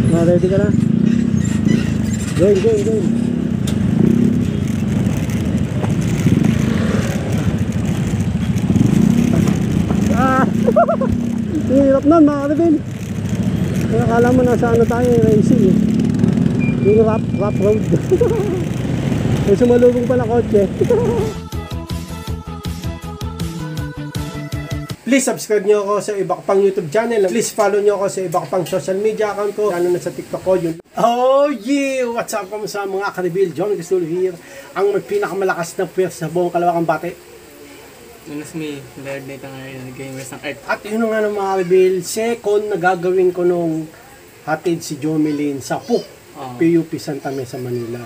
Ready ka na? Game. Hirap nun mga karibin. Kaya akala mo nasa ano tayo, racing eh. Yung rap road. May sumalubong pala kotse. Please subscribe nyo ako sa iba ko pang YouTube channel. Please follow nyo ako sa iba ko pang social media account ko. Ano na sa TikTok ko yun. Oh yeah! What's up sa mga karibil? John Gustulo here. Ang may pinakamalakas na pwers sa buong Kalawakang Bate. Minus me, Lord Nathan ngayon, gamers ng Earth. At yun nga ng mga karibil, second na gagawin ko nung hatid si Jomelyn sa PUP, PUP Santa Mesa, Manila.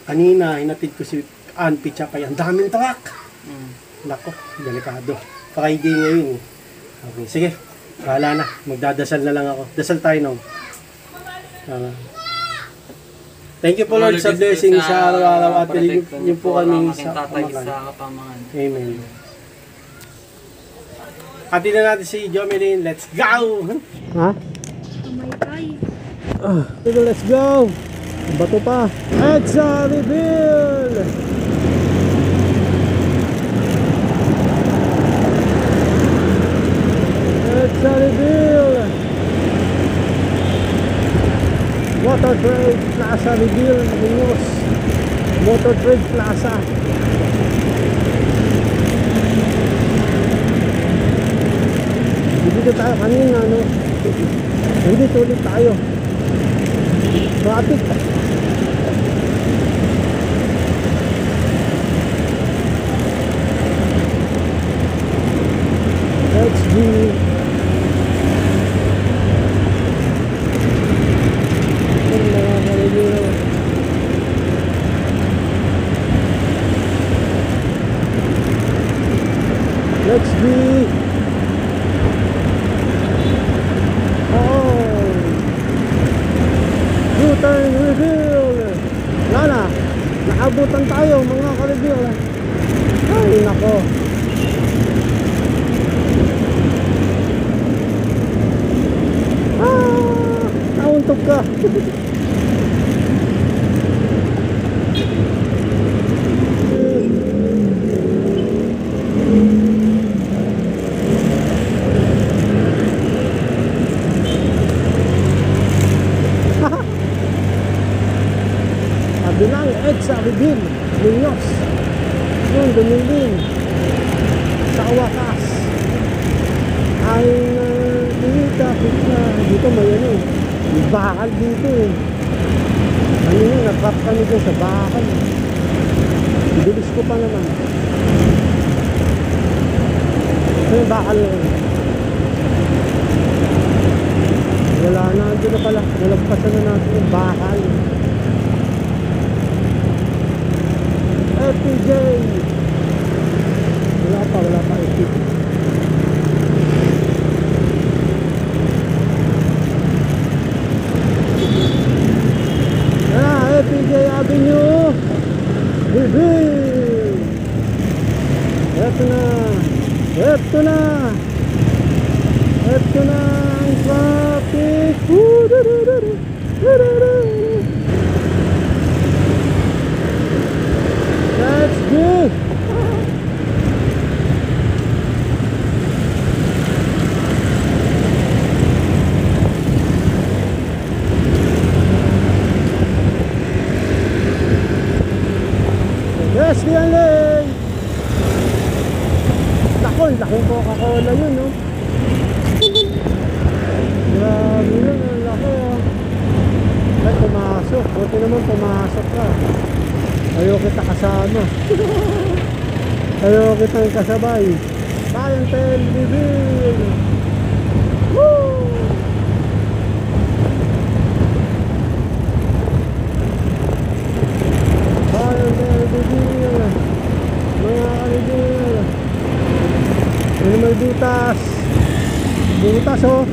Kanina, hinatid ko si Ann Pichapay. Ang daming truck. Nako, delikado. Friday ngayon. Okay, sige. Bahala na. Magdadasal na lang ako. Dasal tayo nung. Thank you po Lord sa blessing sa araw-araw at yun po kami sa kapamakan. Amen. Hati na natin si Jomelyn. Let's go! Ha? Let's go! Bato pa. Edsa Reveal! Edsa Reveal! Motor Trade Plaza Reveal Muñoz. Motor Trade Plaza. Dito tayo kanina, no? Nandito ulit tayo. Traffic. Let's do Let's be U-turn reveal. Lala, nakabutan tayo mga ka-reveal. Ay nako. Nauntog ka. Bilang Edsa Reveal Muñoz. Yun, dumingin sa wakas ay kita dito may ano, may bakal dito eh. Ano yun, natrap kami dyan sa bakal. Bilis ko pa naman. Ito yung bakal na yun. Wala na, dito na pala. Nalagpasan na natin yung bakal. FPJ. Wala pa FPJ. FPJ Avenue. Reveal. Ito na ang traffic. That's good. Yes, Lianlay. Laking Coca-Cola yun, no? Grabe yun, ang laki, oh. Ay, pumasok. Buti naman pumasok ka. Ayaw kita kasama. Ayaw kitang kasabay. Clientele reveal. Woo! Clientele reveal. Mga reveal. Ano may butas? Butas, oh.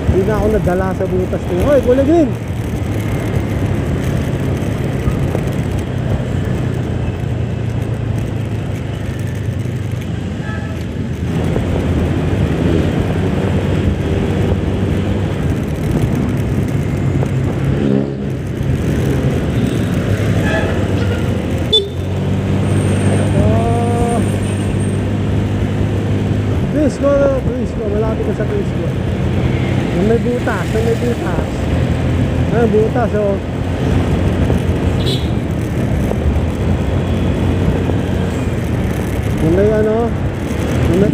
Hindi na ako nadala sa butas ko. Hoy, kuligin! Crisco, Crisco. Malapit ka sa Crisco. Yung may butas, yung may butas. Ah, butas, oh. Yung may ano, yung may...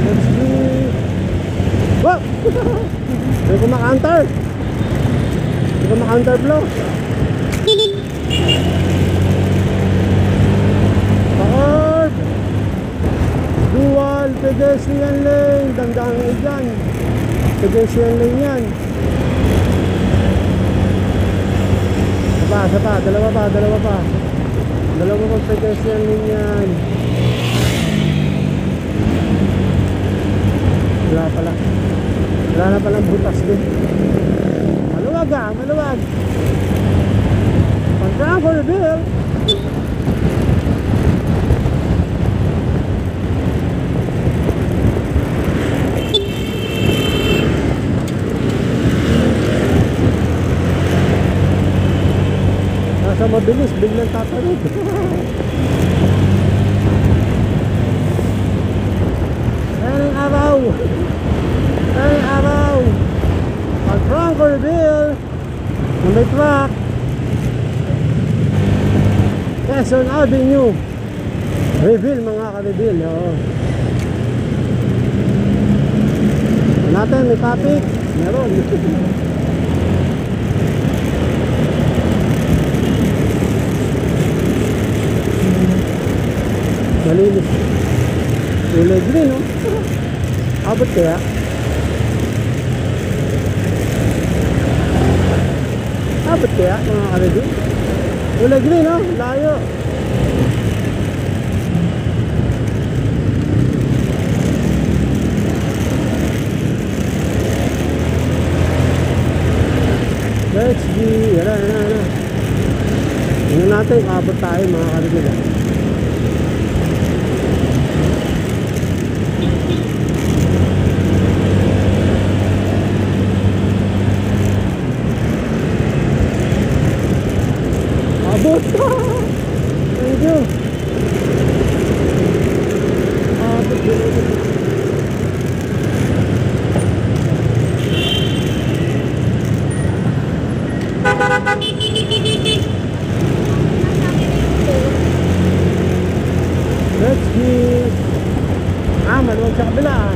Let's see. Wow! May kumakantar. May kumakantar blow. Pakord. Dual pedestrian lane. Dandang dyan. Pedestrian lane yan. Isa pa, dalawa pa. Dalawa pa pedestrian lane yan. Wala pala. Wala na palang butas din. Maluwag ah, maluwag. Pag-travel bill. Nasa mabilis, biglang tatalog. Ayan ang araw. Ayan ang araw. Pag-travel bill. Na may truck. Quezon Avenue. Reveal mga ka-reveal. Oo. Natin, may topic. Meron. Malinis. Kulay green, no? Abot kaya? Abot kaya, mga ka-reveal? Kulay green, no? Layo. Let's see. Yan. Tingnan natin, abot tayo mga ka-reveal. Abot! Thank you! Abot yun. Let's see. Maluwag sa kabila.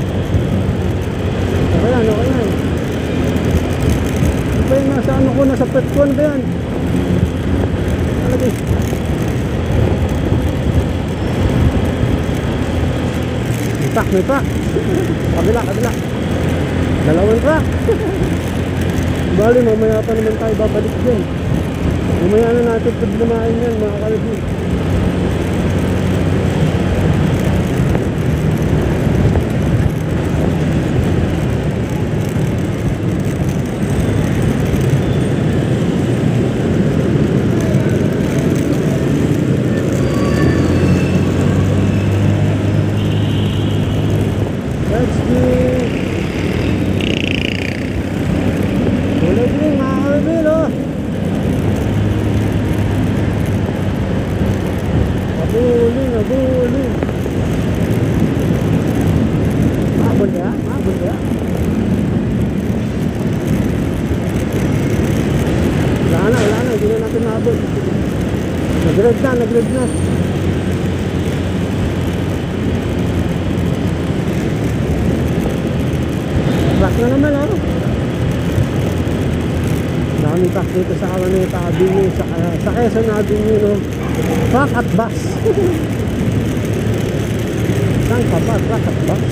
Okay yan. Ano ba yung nasa ano ko, nasa pet ko, ano ba yan? Lagi. May pack. Kabila. Dalawang truck. Bali, mamaya pa naman tayo babalik din. Mamaya na natin paglumain yan, mga kalabin. Nag-red na. Truck na naman, oh. Dami truck dito sa Araneta Avenue, sa Quezon Avenue, no? Truck at bus. Saan ka ba? Truck at bus?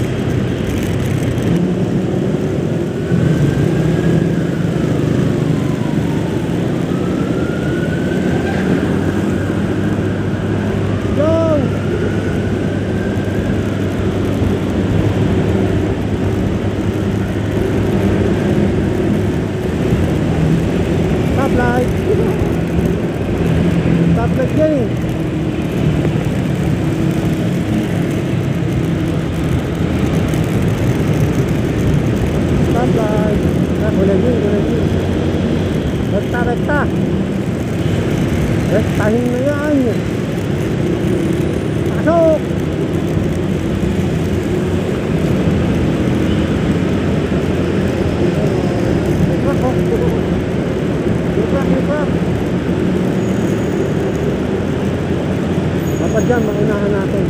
Dapat dyan, maunahan natin.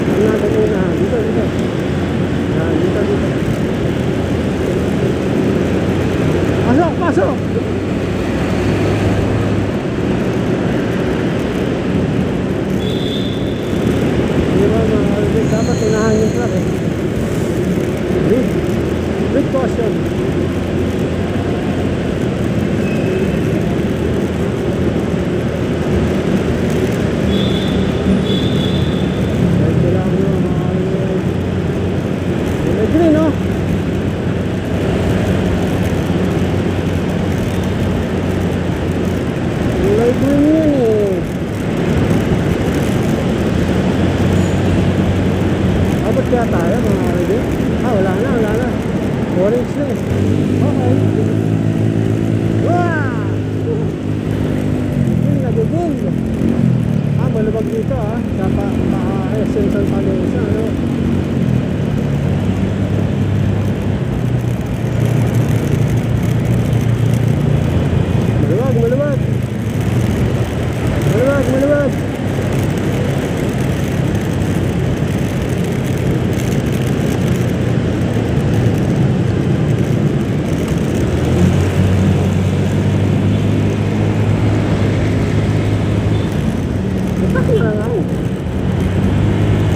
Ang natin unahan. Dito. Yan, dito. Pasok! Di ba mga kalibin, dapat unahan yung truck eh. With caution. Green, no? Kulay green yan eh. Abot kaya tayo mga kalibin? Wala na. Orange na eh. Okay. Wow! Nagiging. Malubag dito sa SM Santa Rosa, ano? Maluwag.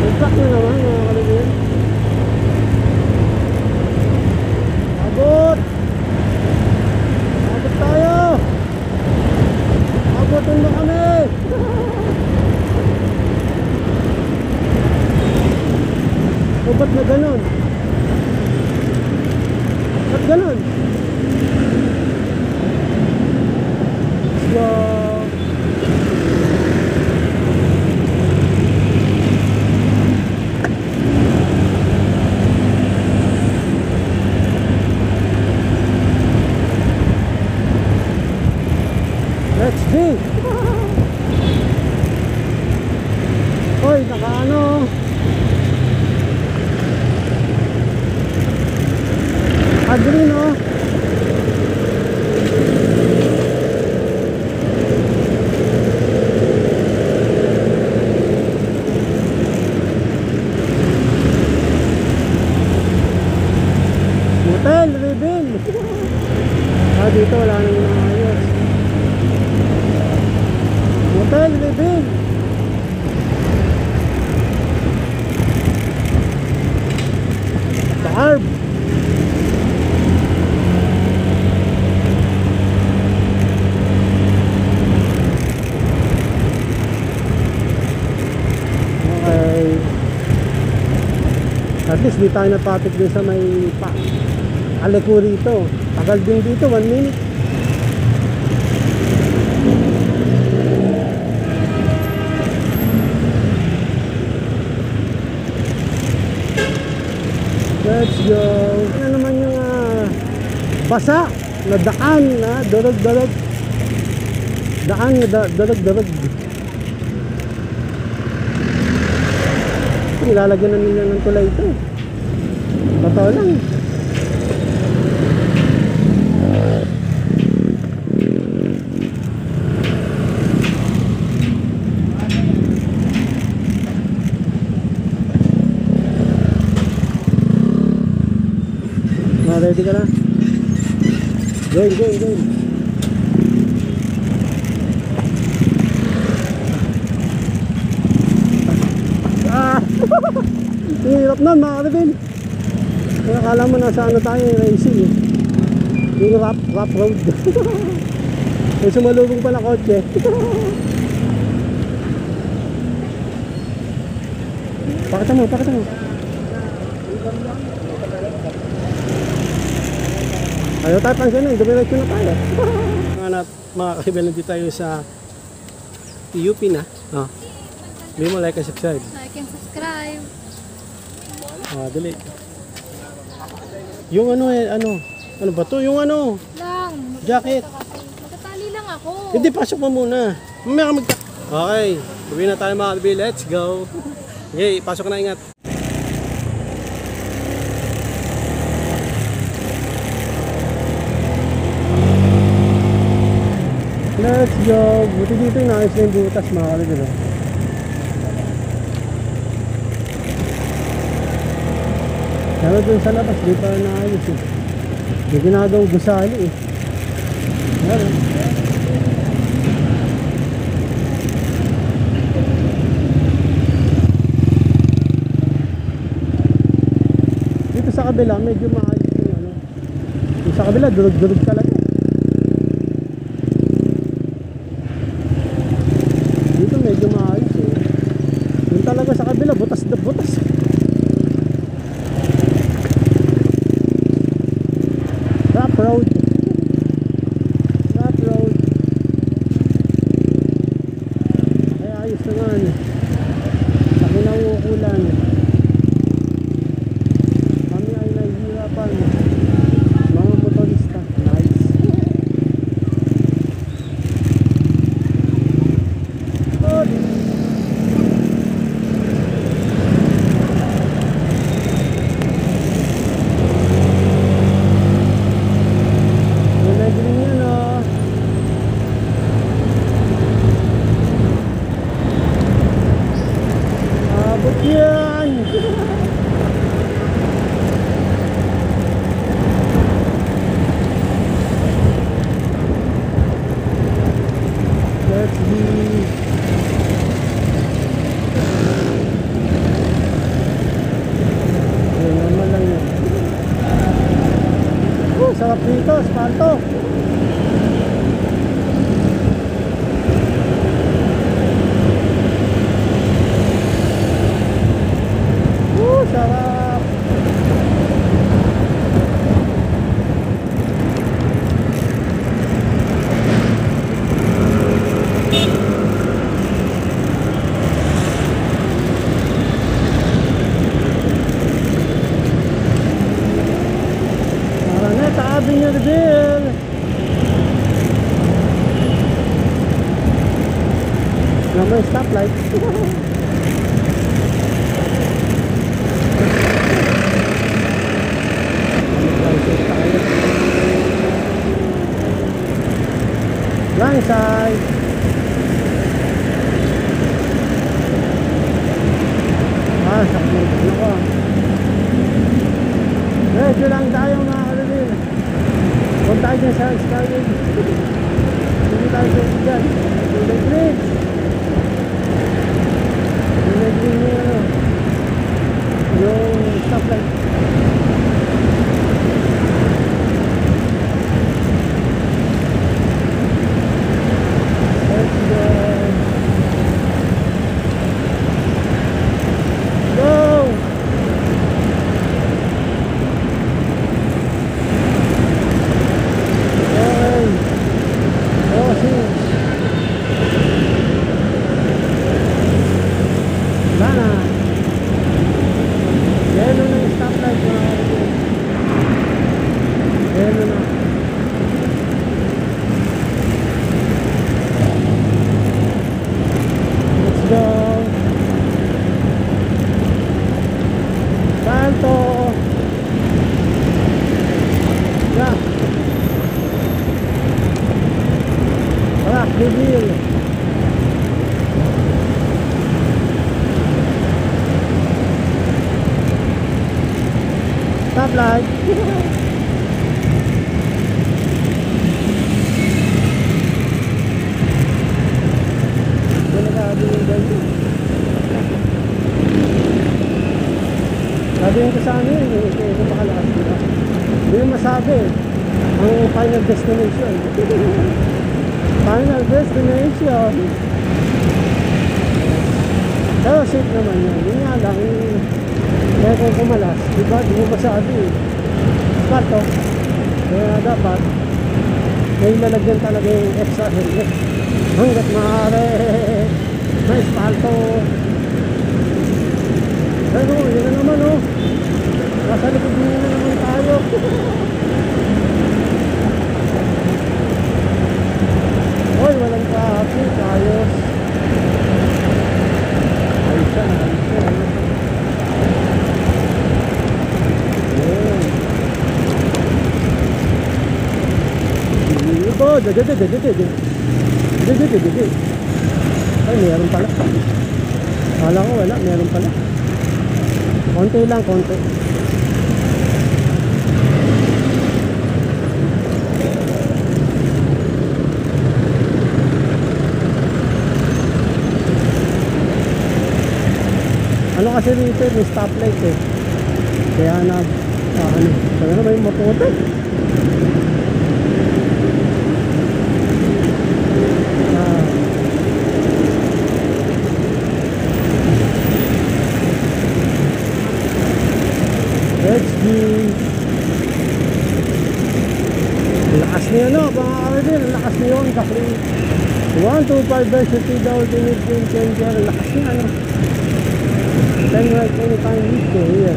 Nagpak na naman mga kalibin. Abot tayo. Abotin mo kami. Ba't na ganun? Ba't ganun? Let's go! Hoy, nakaano? Agree, no? Motel, ribbon. Dito wala nang ayos. Motel, ribbon. Barb. At least di tayo napatik din sa may Aliko rito. Tagal din dito, 1 minute. Let's go. Ano naman yung basa na daan na darag-darag. Daan na darag-darag. Ilalagyan na nila ng tulay ito. Totoo lang. Ready ka na? Game. Hirap na mga kalibin. Kaya akala mo nasa ano tayo, racing eh. Yung rap road. May sumalubong pala kotse. Pakita mo. Ayaw tayo pansinin, dumiretso na tayo. Mga kalibin, nandito tayo sa PUP na. Hindi mo like and subscribe. Like and subscribe. Dali. Yung ano ba to? Yung ano? Lang. Jacket. Magtatali lang ako. Hindi, pasok mo muna. Mamaya ka Okay, gawin na tayo mga kalibin. Let's go. Okay, pasok na, ingat. Let's go. Buti dito yung naayos na yung butas mga kalibin. Pero dun sa labas, di pa naayos eh. May ginagawang gusali eh. Meron. Dito sa kabila, medyo maayos yung ano. Dito sa kabila, durug-durug talaga. Dito medyo maayos eh. Yun talaga sa kabila, butas na butas. Rough road. Rough road. Ay ayos naman. Sa kinauukulan. Kami ay nahihirapan. Mga motorista. Nice. Oh. Sarap dito, asfalto. Sarap. Avenue Naman yung stoplight. Wrong side. Sakit. Nako. Medyo lang tayo mga kalibin. Huwag tayo dyan sa Skyway. Hindi tayo dyan. Tulay bridge. Tulay bridge yung ano. Yung stoplight. Let's go. Go! Reveal. Stoplight. Sabihin ko sa amin, ito makalakas diba? Hindi mo masabi ang final destination. Final destination. Pero safe naman yan. Yun nga lang, kaya kung kumalas, diba? Di mo masabi. Sparto. Kaya dapat, may lalagyan talaga yung extra helmet. Hanggat maaari, may spalto. Pero yun na naman oh. Nasa likod nyo na naman tayo. Hoy, walang traffic, ayos. Ayos siya, ayos siya. Ayan. Dito, Hindi. Ay, meron pala. Kala ko wala, meron pala. Konti lang, konti. Ano kasi dito, may stoplight eh. Kaya ano, kaya na may maputi. Lakas niya no, mga karidin, lakas niya yun kasi 125 density daw dinit game changer, lakas niya no. Then like anytime we go here.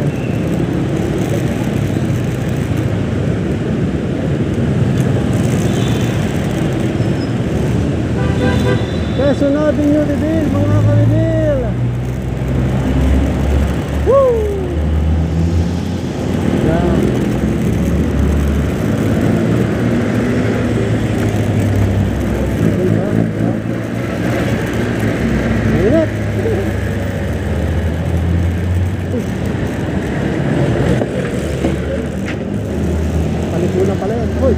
Kaya sunodin nyo rin mga karidin. Woo! Yeah. Init. Paliko na pala yan. Hoy.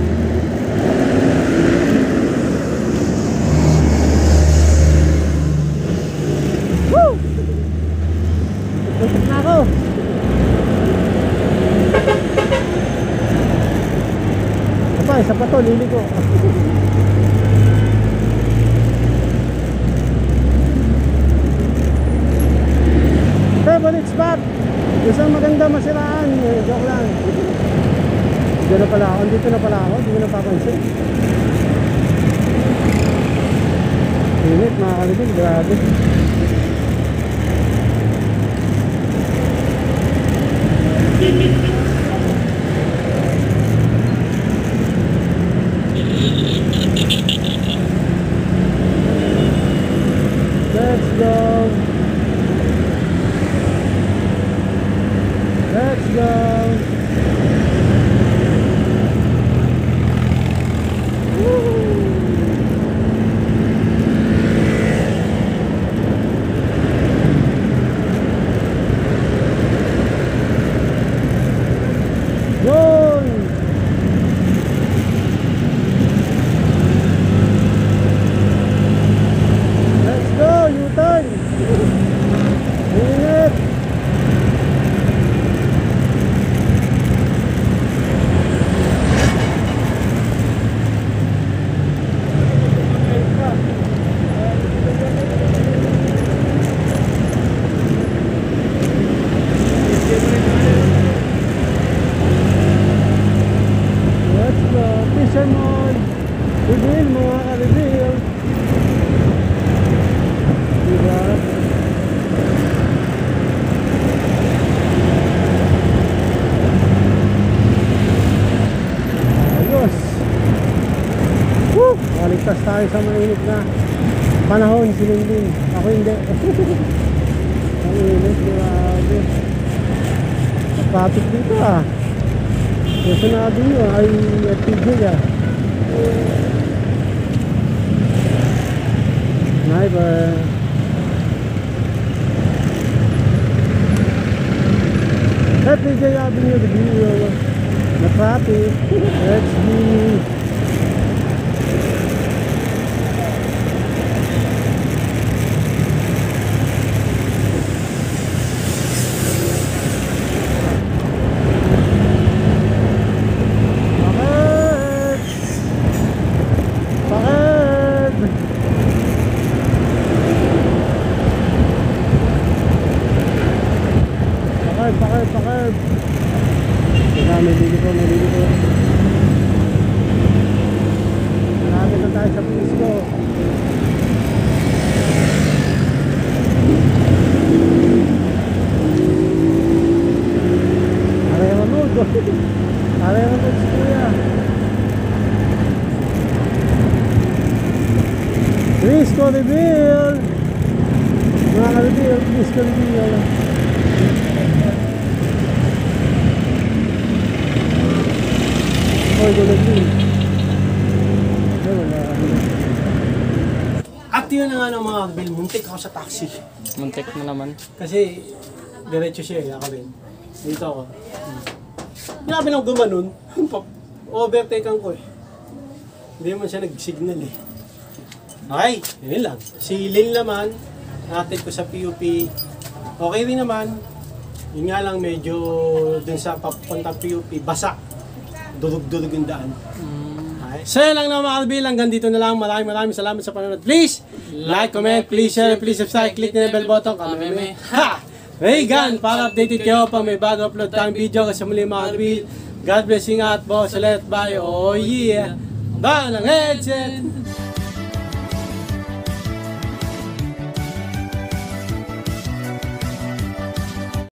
Woo! Tutok na ako. Isa pa to, liliko. 7 spot. Isang maganda masiraan. Joke lang. Dito na pala ako. Dito na pala ako. Hindi ko napapansin. Init mga kalibig. Grabe. Let's go. Let's go. Yun. Let's go, U-turn. Init. Let's go, Fisherman. Reveal mga ka-reveal. Diba? Ayos. Woo! Maligtas tayo sa mainit na panahon, sinindin. Ako hindi. Ang init, grabe. Traffic dito ah. Yung sinabi nyo ay TJ ah. Sniper. Sa TJ Avenue, the video na traffic. Let's be. Pakard. Kaya may liliko. Marami na tayo sa Pisco. Araya manood. Araya manood si Kuya. Pisco reveal. Mga ka-reveal, Pisco reveal. Oy, gulat din. Ay, wala. At yun na nga ng mga Albil, muntik ako sa taxi. Muntik na naman. Kasi, diretso siya ako rin. Dito ako. Grabe nang gumanon. Overtakean ko eh. Hindi man siya nag-signal eh. Okay, yun lang. Si Lil naman, natin ko sa PUP. Okay rin naman. Yun nga lang medyo dun sa papuntang PUP, basa. Durug-durug yung daan. Okay. So yun lang na mga Albil, hanggang dito na lang. Maraming salamat sa panonood. Please, like, comment, please share, please subscribe, click na yung bell button. Kami. Ha! Regan, para updated kayo pag may bago upload tayong video. Kasi muli mga Albil, God bless you at boss, let's bye. Oh yeah! Ba ng headset!